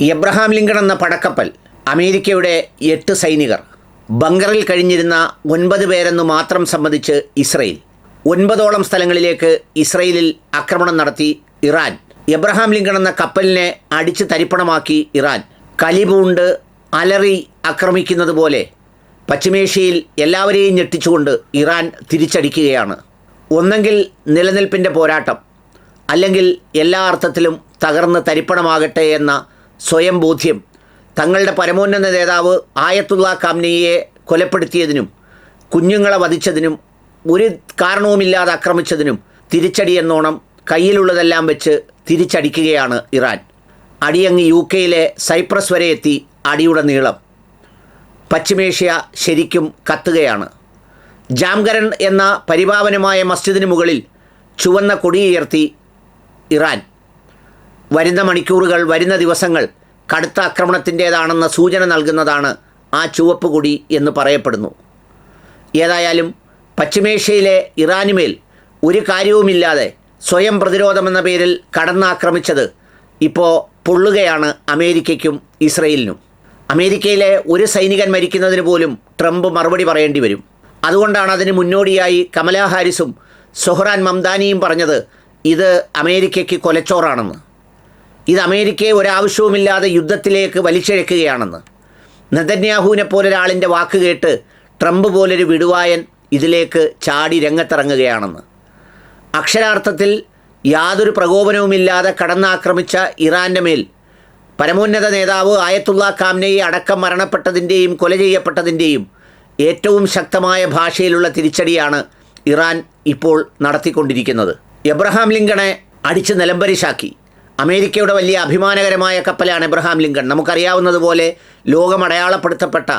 Abraham Lincoln എന്ന പടക്കപ്പൽ അമേരിക്കയുടെ 8 സൈനികർ ബങ്കറിൽ കഴിഞ്ഞിരുന്ന 9 പേരെന്ന് മാത്രം സമ്മതിച്ച് ഇസ്രയേൽ 9ഓളം സ്ഥലങ്ങളിലേക്ക് ഇസ്രയേലിൽ ആക്രമണം നടത്തി ഇറാൻ. എബ്രഹാം ലിങ്കൺ എന്ന കപ്പലിനെ അടിച്ച് തരിപ്പണമാക്കി ഇറാൻ. കലിപൂണ്ട് അലറി ആക്രമിക്കുന്നത് പോലെ പശ്ചിമേഷ്യയിൽ എല്ലാവരെയും ഞെട്ടിച്ചുകൊണ്ട് ഇറാൻ തിരിച്ചടിക്കുകയാണ്. ഒന്നെങ്കിൽ നിലനിൽപ്പിൻ്റെ പോരാട്ടം, അല്ലെങ്കിൽ എല്ലാ അർത്ഥത്തിലും തകർന്ന് തരിപ്പണമാകട്ടെ എന്ന സ്വയം ബോധ്യം തങ്ങളുടെ പരമോന്നത നേതാവ് ആയത്തുള്ള ഖാംനെയിയെ കൊലപ്പെടുത്തിയതിനും കുഞ്ഞുങ്ങളെ വധിച്ചതിനും ഒരു കാരണവുമില്ലാതെ ആക്രമിച്ചതിനും തിരിച്ചടി എന്നോണം കയ്യിലുള്ളതെല്ലാം വെച്ച് തിരിച്ചടിക്കുകയാണ് ഇറാൻ. അടിയങ്ങ് UK-യിലെ സൈപ്രസ് വരെ എത്തി അടിയുടെ നീളം. പശ്ചിമേഷ്യ ശരിക്കും കത്തുകയാണ്. ജാംഗരൻ എന്ന പരിപാവനമായ മസ്ജിദിന് മുകളിൽ ചുവന്ന കൊടിയുയർത്തി ഇറാൻ. വരുന്ന മണിക്കൂറുകൾ, വരുന്ന ദിവസങ്ങൾ കടുത്ത ആക്രമണത്തിൻ്റേതാണെന്ന സൂചന നൽകുന്നതാണ് ആ ചുവപ്പ് കൊടി എന്ന് പറയപ്പെടുന്നു. ഏതായാലും പശ്ചിമേഷ്യയിലെ ഇറാനുമേൽ ഒരു കാര്യവുമില്ലാതെ സ്വയം പ്രതിരോധമെന്ന പേരിൽ കടന്നാക്രമിച്ചത് ഇപ്പോൾ പൊള്ളുകയാണ് അമേരിക്കയ്ക്കും ഇസ്രയേലിനും. അമേരിക്കയിലെ ഒരു സൈനികൻ മരിക്കുന്നതിന് പോലും ട്രംപ് മറുപടി പറയേണ്ടി വരും. അതുകൊണ്ടാണ് അതിന് മുന്നോടിയായി കമലാ ഹാരിസും സൊഹ്റാൻ മംദാനിയും പറഞ്ഞത് ഇത് അമേരിക്കയ്ക്ക് കൊലച്ചോറാണെന്ന്. ഇത് അമേരിക്കയെ ഒരാവശ്യവുമില്ലാതെ യുദ്ധത്തിലേക്ക് വലിച്ചിഴക്കുകയാണെന്ന്. നെതന്യാഹുവിനെ പോലൊരാളിൻ്റെ വാക്ക് കേട്ട് ട്രംപ് പോലൊരു വിടുവായൻ ഇതിലേക്ക് ചാടി രംഗത്തിറങ്ങുകയാണെന്ന്. അക്ഷരാർത്ഥത്തിൽ യാതൊരു പ്രകോപനവുമില്ലാതെ കടന്നാക്രമിച്ച ഇറാൻ്റെ മേൽ പരമോന്നത നേതാവ് ആയത്തുള്ള ഖാംനെയി അടക്കം മരണപ്പെട്ടതിൻ്റെയും കൊല ചെയ്യപ്പെട്ടതിൻ്റെയും ഏറ്റവും ശക്തമായ ഭാഷയിലുള്ള തിരിച്ചടിയാണ് ഇറാൻ ഇപ്പോൾ നടത്തിക്കൊണ്ടിരിക്കുന്നത്. എബ്രഹാം ലിങ്കണെ അടിച്ച് നിലംപരിശാക്കി. അമേരിക്കയുടെ വലിയ അഭിമാനകരമായ കപ്പലാണ് എബ്രഹാം ലിങ്കൺ. നമുക്കറിയാവുന്നതുപോലെ ലോകമടയാളപ്പെടുത്തപ്പെട്ട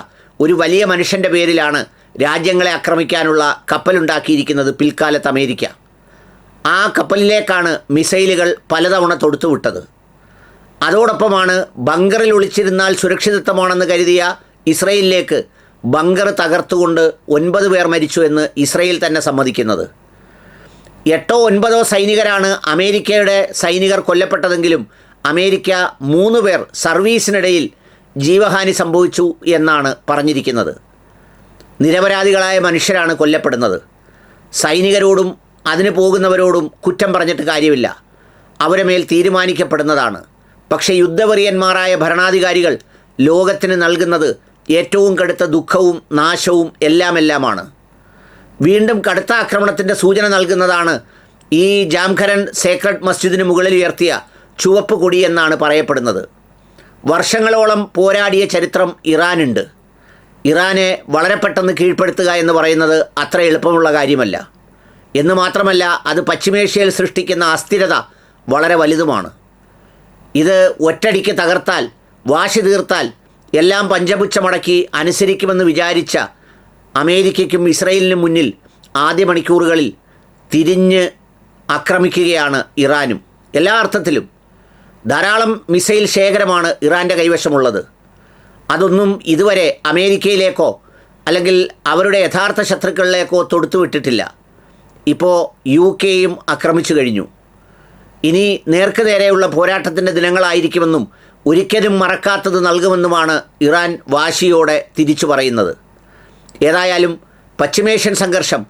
ഒരു വലിയ മനുഷ്യൻ്റെ പേരിലാണ് രാജ്യങ്ങളെ ആക്രമിക്കാനുള്ള കപ്പലുണ്ടാക്കിയിരിക്കുന്നത് പിൽക്കാലത്ത് അമേരിക്ക. ആ കപ്പലിലേക്കാണ് മിസൈലുകൾ പലതവണ തൊടുത്തുവിട്ടത്. അതോടൊപ്പമാണ് ബങ്കറിൽ ഒളിച്ചിരുന്നാൽ സുരക്ഷിതത്വമാണെന്ന് കരുതിയ ഇസ്രയേലിലേക്ക് ബങ്കർ തകർത്തുകൊണ്ട് 9 പേർ മരിച്ചു എന്ന് ഇസ്രയേൽ തന്നെ സമ്മതിക്കുന്നത്. 8 or 9 സൈനികരാണ് അമേരിക്കയുടെ സൈനികർ കൊല്ലപ്പെട്ടതെങ്കിലും അമേരിക്ക 3 പേർ സർവീസിനിടയിൽ ജീവഹാനി സംഭവിച്ചു എന്നാണ് പറഞ്ഞിരിക്കുന്നത്. നിരപരാധികളായ മനുഷ്യരാണ് കൊല്ലപ്പെടുന്നത്. സൈനികരോടും അതിന് പോകുന്നവരോടും കുറ്റം പറഞ്ഞിട്ട് കാര്യമില്ല, അവരെ മേൽ തീരുമാനിക്കപ്പെടുന്നതാണ്. പക്ഷേ യുദ്ധവെറിയന്മാരായ ഭരണാധികാരികൾ ലോകത്തിന് നൽകുന്നത് ഏറ്റവും കടുത്ത ദുഃഖവും നാശവും എല്ലാമാണ്. വീണ്ടും കടുത്ത ആക്രമണത്തിൻ്റെ സൂചന നൽകുന്നതാണ് ഈ ജാംഖരൻ സേക്രഡ് മസ്ജിദിന് മുകളിൽ ഉയർത്തിയ ചുവപ്പ് കൊടി എന്നാണ് പറയപ്പെടുന്നത്. വർഷങ്ങളോളം പോരാടിയ ചരിത്രം ഇറാനുണ്ട്. ഇറാനെ വളരെ പെട്ടെന്ന് കീഴ്പ്പെടുത്തുക എന്ന് പറയുന്നത് അത്ര എളുപ്പമുള്ള കാര്യമല്ല. എന്ന് മാത്രമല്ല, അത് പശ്ചിമേഷ്യയിൽ സൃഷ്ടിക്കുന്ന അസ്ഥിരത വളരെ വലുതുമാണ്. ഇത് ഒറ്റടിക്ക് തകർത്താൽ, വാശി തീർത്താൽ എല്ലാം പഞ്ചപുച്ഛമടക്കി അനുസരിക്കുമെന്ന് വിചാരിച്ച അമേരിക്കയ്ക്കും ഇസ്രയേലിനും മുന്നിൽ ആദ്യ മണിക്കൂറുകളിൽ തിരിഞ്ഞ് ആക്രമിക്കുകയാണ് ഇറാനും. എല്ലാ അർത്ഥത്തിലും ധാരാളം മിസൈൽ ശേഖരമാണ് ഇറാൻ്റെ കൈവശമുള്ളത്. അതൊന്നും ഇതുവരെ അമേരിക്കയിലേക്കോ അല്ലെങ്കിൽ അവരുടെ യഥാർത്ഥ ശത്രുക്കളിലേക്കോ തൊടുത്തുവിട്ടിട്ടില്ല. ഇപ്പോൾ UK-യും ആക്രമിച്ചു കഴിഞ്ഞു. ഇനി നേർക്കുനേരെയുള്ള പോരാട്ടത്തിൻ്റെ ദിനങ്ങളായിരിക്കുമെന്നും ഒരിക്കലും മറക്കാത്തത് നൽകുമെന്നുമാണ് ഇറാൻ വാശിയോടെ തിരിച്ചു പറയുന്നത്. ഏതായാലും പശ്ചിമേഷ്യൻ സംഘർഷം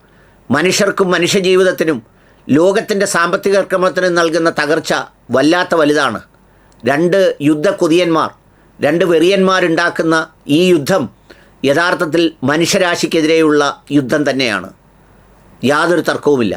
മനുഷ്യർക്കും മനുഷ്യജീവിതത്തിനും ലോകത്തിൻ്റെ സാമ്പത്തിക ക്രമത്തിനും നൽകുന്ന തകർച്ച വല്ലാത്ത വലുതാണ്. 2 യുദ്ധക്കൊതിയന്മാർ, 2 വെറിയന്മാരുണ്ടാക്കുന്ന ഈ യുദ്ധം യഥാർത്ഥത്തിൽ മനുഷ്യരാശിക്കെതിരെയുള്ള യുദ്ധം തന്നെയാണ്. യാതൊരു തർക്കവുമില്ല.